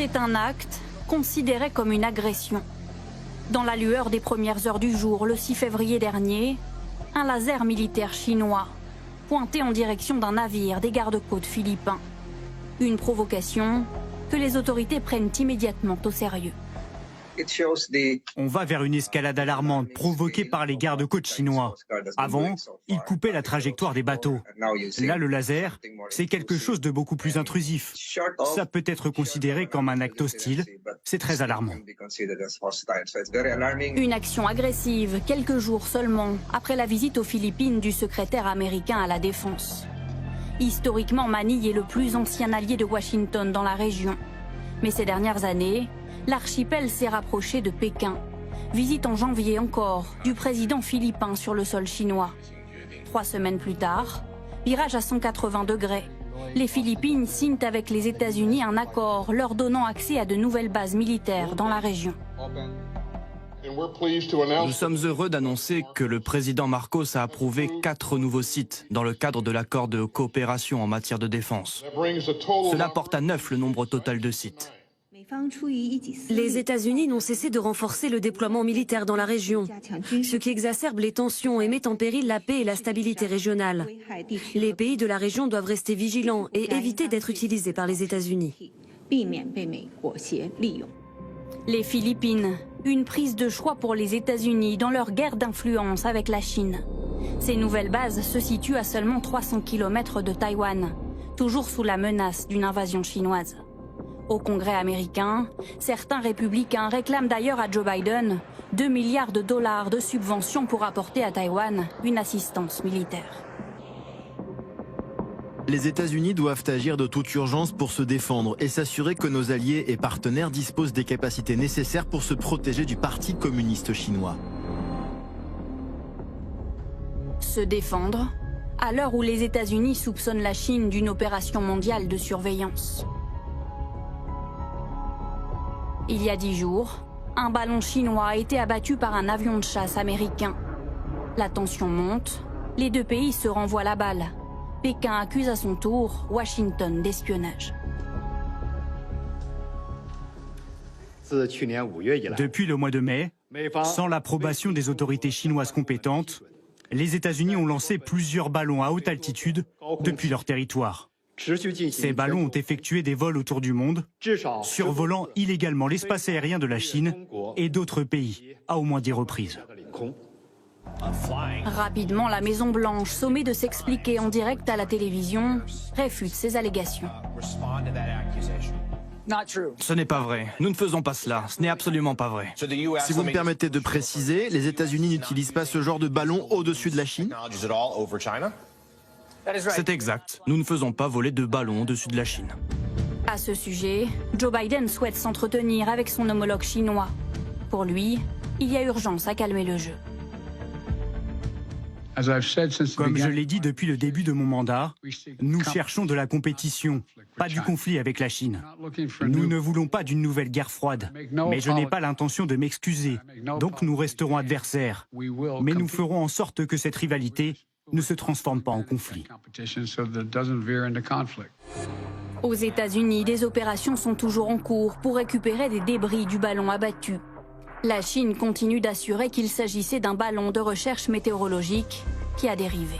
C'est un acte considéré comme une agression. Dans la lueur des premières heures du jour, le 6 février dernier, un laser militaire chinois pointé en direction d'un navire des gardes-côtes philippins. Une provocation que les autorités prennent immédiatement au sérieux. On va vers une escalade alarmante provoquée par les gardes-côtes chinois. Avant, ils coupaient la trajectoire des bateaux. Là, le laser, c'est quelque chose de beaucoup plus intrusif. Ça peut être considéré comme un acte hostile. C'est très alarmant. Une action agressive, quelques jours seulement après la visite aux Philippines du secrétaire américain à la Défense. Historiquement, Manille est le plus ancien allié de Washington dans la région. Mais ces dernières années, l'archipel s'est rapproché de Pékin. Visite en janvier encore du président philippin sur le sol chinois. 3 semaines plus tard, virage à 180 degrés. Les Philippines signent avec les États-Unis un accord leur donnant accès à de nouvelles bases militaires dans la région. Nous sommes heureux d'annoncer que le président Marcos a approuvé 4 nouveaux sites dans le cadre de l'accord de coopération en matière de défense. Cela porte à 9 le nombre total de sites. Les États-Unis n'ont cessé de renforcer le déploiement militaire dans la région, ce qui exacerbe les tensions et met en péril la paix et la stabilité régionale. Les pays de la région doivent rester vigilants et éviter d'être utilisés par les États-Unis. Les Philippines, une prise de choix pour les États-Unis dans leur guerre d'influence avec la Chine. Ces nouvelles bases se situent à seulement 300 km de Taïwan, toujours sous la menace d'une invasion chinoise. Au Congrès américain, certains républicains réclament d'ailleurs à Joe Biden 2 milliards de dollars de subventions pour apporter à Taïwan une assistance militaire. Les États-Unis doivent agir de toute urgence pour se défendre et s'assurer que nos alliés et partenaires disposent des capacités nécessaires pour se protéger du Parti communiste chinois. Se défendre à l'heure où les États-Unis soupçonnent la Chine d'une opération mondiale de surveillance. Il y a 10 jours, un ballon chinois a été abattu par un avion de chasse américain. La tension monte, les deux pays se renvoient la balle. Pékin accuse à son tour Washington d'espionnage. Depuis le mois de mai, sans l'approbation des autorités chinoises compétentes, les États-Unis ont lancé plusieurs ballons à haute altitude depuis leur territoire. Ces ballons ont effectué des vols autour du monde, survolant illégalement l'espace aérien de la Chine et d'autres pays, à au moins 10 reprises. Rapidement, la Maison-Blanche, sommée de s'expliquer en direct à la télévision, réfute ces allégations. Ce n'est pas vrai. Nous ne faisons pas cela. Ce n'est absolument pas vrai. Si vous me permettez de préciser, les États-Unis n'utilisent pas ce genre de ballon au-dessus de la Chine ? C'est exact. Nous ne faisons pas voler de ballons au-dessus de la Chine. À ce sujet, Joe Biden souhaite s'entretenir avec son homologue chinois. Pour lui, il y a urgence à calmer le jeu. Comme je l'ai dit depuis le début de mon mandat, nous cherchons de la compétition, pas du conflit avec la Chine. Nous ne voulons pas d'une nouvelle guerre froide, mais je n'ai pas l'intention de m'excuser, donc nous resterons adversaires. Mais nous ferons en sorte que cette rivalité ne se transforme pas en conflit. Aux États-Unis, des opérations sont toujours en cours pour récupérer des débris du ballon abattu. La Chine continue d'assurer qu'il s'agissait d'un ballon de recherche météorologique qui a dérivé.